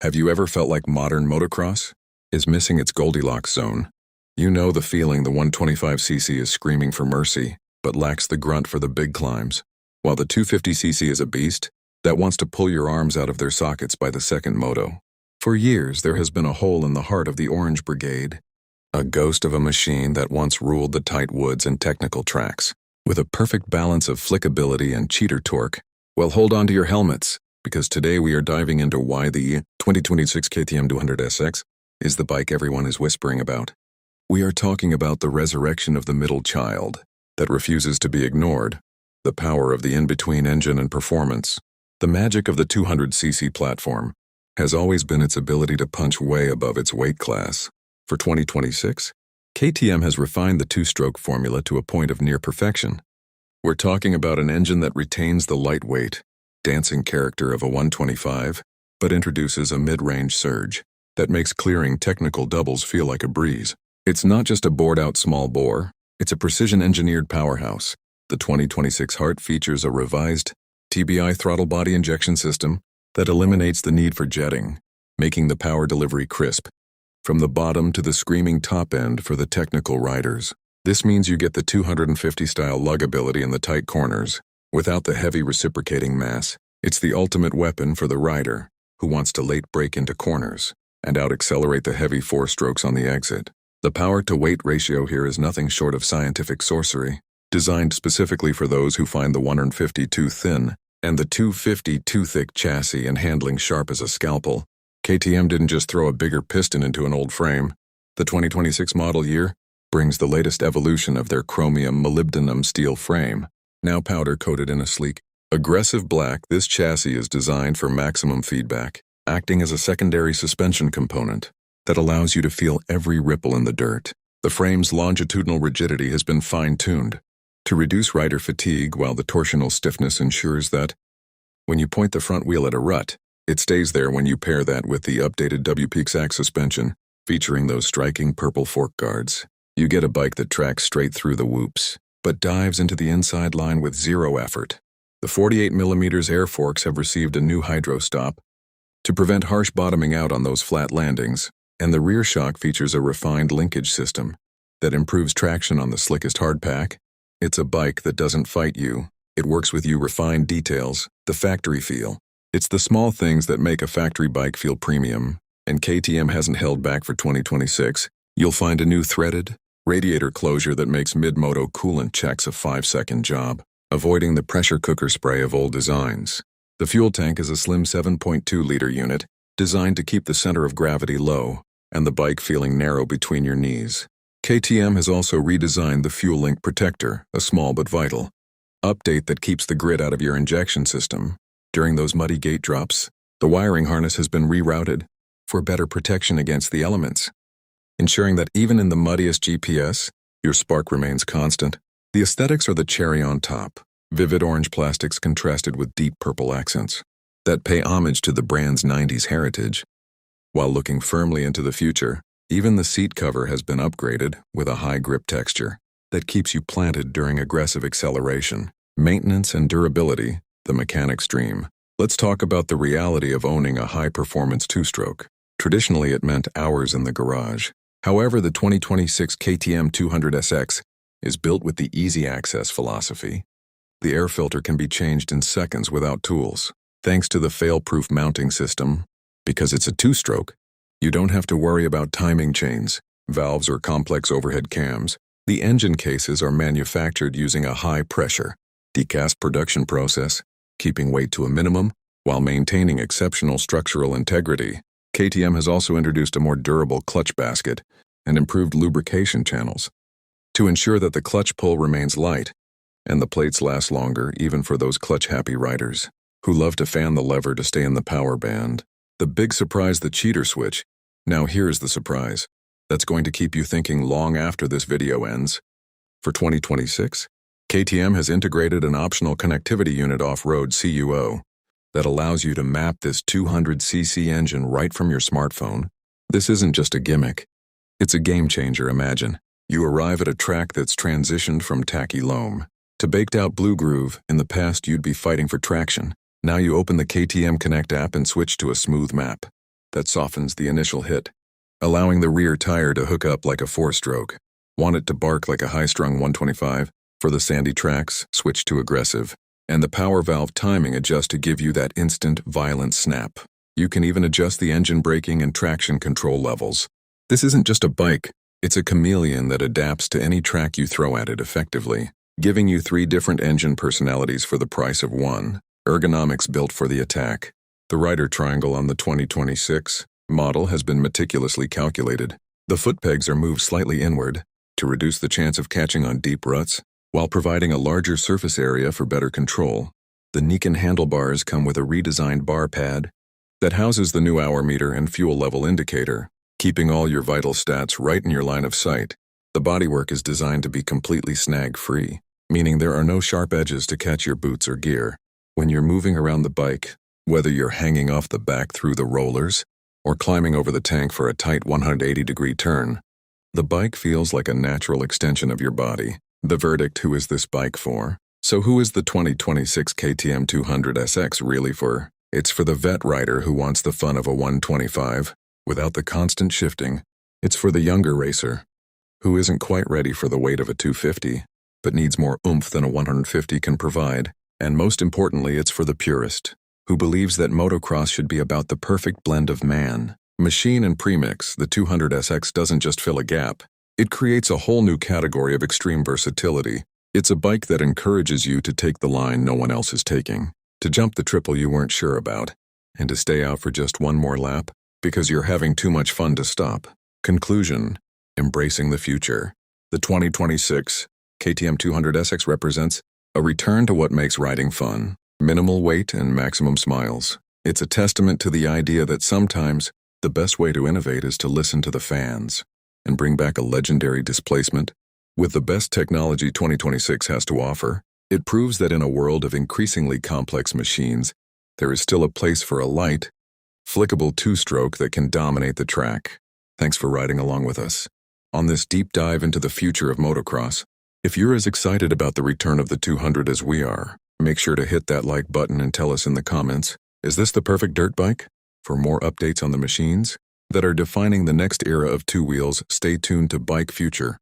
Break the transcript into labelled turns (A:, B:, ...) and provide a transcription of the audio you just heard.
A: Have you ever felt like modern motocross is missing its Goldilocks zone? You know the feeling. The 125cc is screaming for mercy, but lacks the grunt for the big climbs, while the 250cc is a beast that wants to pull your arms out of their sockets by the second moto. For years, there has been a hole in the heart of the Orange Brigade, a ghost of a machine that once ruled the tight woods and technical tracks, with a perfect balance of flickability and cheater torque. Well, hold on to your helmets, because today we are diving into why the 2026 KTM 200 SX is the bike everyone is whispering about. We are talking about the resurrection of the middle child that refuses to be ignored, the power of the in-between engine and performance. The magic of the 200cc platform has always been its ability to punch way above its weight class. For 2026, KTM has refined the two-stroke formula to a point of near perfection. We're talking about an engine that retains the lightweight, dancing character of a 125, but introduces a mid-range surge that makes clearing technical doubles feel like a breeze. It's not just a bored-out small bore, it's a precision-engineered powerhouse. The 2026 Heart features a revised TBI throttle body injection system that eliminates the need for jetting, making the power delivery crisp, from the bottom to the screaming top end for the technical riders. This means you get the 250-style lugability in the tight corners, without the heavy reciprocating mass. It's the ultimate weapon for the rider who wants to late brake into corners and out-accelerate the heavy four-strokes on the exit. The power-to-weight ratio here is nothing short of scientific sorcery, designed specifically for those who find the 150 too thin and the 250 too thick chassis and handling sharp as a scalpel. KTM didn't just throw a bigger piston into an old frame. The 2026 model year brings the latest evolution of their chromium molybdenum steel frame, now powder-coated in a sleek, aggressive black. This chassis is designed for maximum feedback, acting as a secondary suspension component that allows you to feel every ripple in the dirt. The frame's longitudinal rigidity has been fine-tuned to reduce rider fatigue, while the torsional stiffness ensures that when you point the front wheel at a rut, it stays there. When you pair that with the updated WPXAC suspension, featuring those striking purple fork guards, you get a bike that tracks straight through the whoops, but dives into the inside line with zero effort. The 48mm air forks have received a new hydro stop to prevent harsh bottoming out on those flat landings, and the rear shock features a refined linkage system that improves traction on the slickest hardpack. It's a bike that doesn't fight you. It works with you. Refined details, the factory feel. It's the small things that make a factory bike feel premium, and KTM hasn't held back. For 2026, you'll find a new threaded radiator closure that makes mid-moto coolant checks a 5-second job, avoiding the pressure cooker spray of old designs. The fuel tank is a slim 7.2-liter unit designed to keep the center of gravity low and the bike feeling narrow between your knees. KTM has also redesigned the fuel link protector, a small but vital update that keeps the grit out of your injection system. During those muddy gate drops, the wiring harness has been rerouted for better protection against the elements, ensuring that even in the muddiest GPS, your spark remains constant. The aesthetics are the cherry on top, vivid orange plastics contrasted with deep purple accents that pay homage to the brand's 90s heritage. While looking firmly into the future, even the seat cover has been upgraded with a high grip texture that keeps you planted during aggressive acceleration. Maintenance and durability, the mechanic's dream. Let's talk about the reality of owning a high-performance two-stroke. Traditionally, it meant hours in the garage. However, the 2026 KTM 200 SX is built with the easy access philosophy. The air filter can be changed in seconds without tools, thanks to the fail-proof mounting system. Because it's a two-stroke, you don't have to worry about timing chains, valves, or complex overhead cams. The engine cases are manufactured using a high-pressure, decast production process, keeping weight to a minimum while maintaining exceptional structural integrity. KTM has also introduced a more durable clutch basket and improved lubrication channels to ensure that the clutch pull remains light and the plates last longer, even for those clutch-happy riders who love to fan the lever to stay in the power band. The big surprise, the cheater switch. Now here's the surprise that's going to keep you thinking long after this video ends. For 2026, KTM has integrated an optional connectivity unit off-road CUO that allows you to map this 200cc engine right from your smartphone. This isn't just a gimmick. It's a game changer. Imagine you arrive at a track that's transitioned from tacky loam to baked-out blue groove. In the past, you'd be fighting for traction. Now you open the KTM Connect app and switch to a smooth map. that softens the initial hit, allowing the rear tire to hook up like a 4-stroke. Want it to bark like a high-strung 125? For the sandy tracks, switch to aggressive, and the power valve timing adjusts to give you that instant, violent snap. You can even adjust the engine braking and traction control levels. This isn't just a bike, it's a chameleon that adapts to any track you throw at it effectively, giving you 3 different engine personalities for the price of one. Ergonomics built for the attack. The rider triangle on the 2026 model has been meticulously calculated. The foot pegs are moved slightly inward to reduce the chance of catching on deep ruts, while providing a larger surface area for better control. The Nikon handlebars come with a redesigned bar pad that houses the new hour meter and fuel level indicator, keeping all your vital stats right in your line of sight. The bodywork is designed to be completely snag-free, meaning there are no sharp edges to catch your boots or gear. When you're moving around the bike, whether you're hanging off the back through the rollers or climbing over the tank for a tight 180-degree turn, the bike feels like a natural extension of your body. The verdict: who is this bike for? So who is the 2026 KTM 200 SX really for? It's for the vet rider who wants the fun of a 125 without the constant shifting. It's for the younger racer who isn't quite ready for the weight of a 250 but needs more oomph than a 150 can provide. And most importantly, it's for the purist who believes that motocross should be about the perfect blend of man, machine, and premix. The 200 SX doesn't just fill a gap. It creates a whole new category of extreme versatility. It's a bike that encourages you to take the line no one else is taking, to jump the triple you weren't sure about, and to stay out for just one more lap because you're having too much fun to stop. Conclusion: embracing the future. The 2026 KTM 200 SX represents a return to what makes riding fun: minimal weight and maximum smiles. It's a testament to the idea that sometimes the best way to innovate is to listen to the fans and bring back a legendary displacement. With the best technology 2026 has to offer, it proves that in a world of increasingly complex machines, there is still a place for a light, flickable 2-stroke that can dominate the track. Thanks for riding along with us on this deep dive into the future of motocross. If you're as excited about the return of the 200 as we are, make sure to hit that like button and tell us in the comments, is this the perfect dirt bike? For more updates on the machines that are defining the next era of 2 wheels, stay tuned to Bike Future.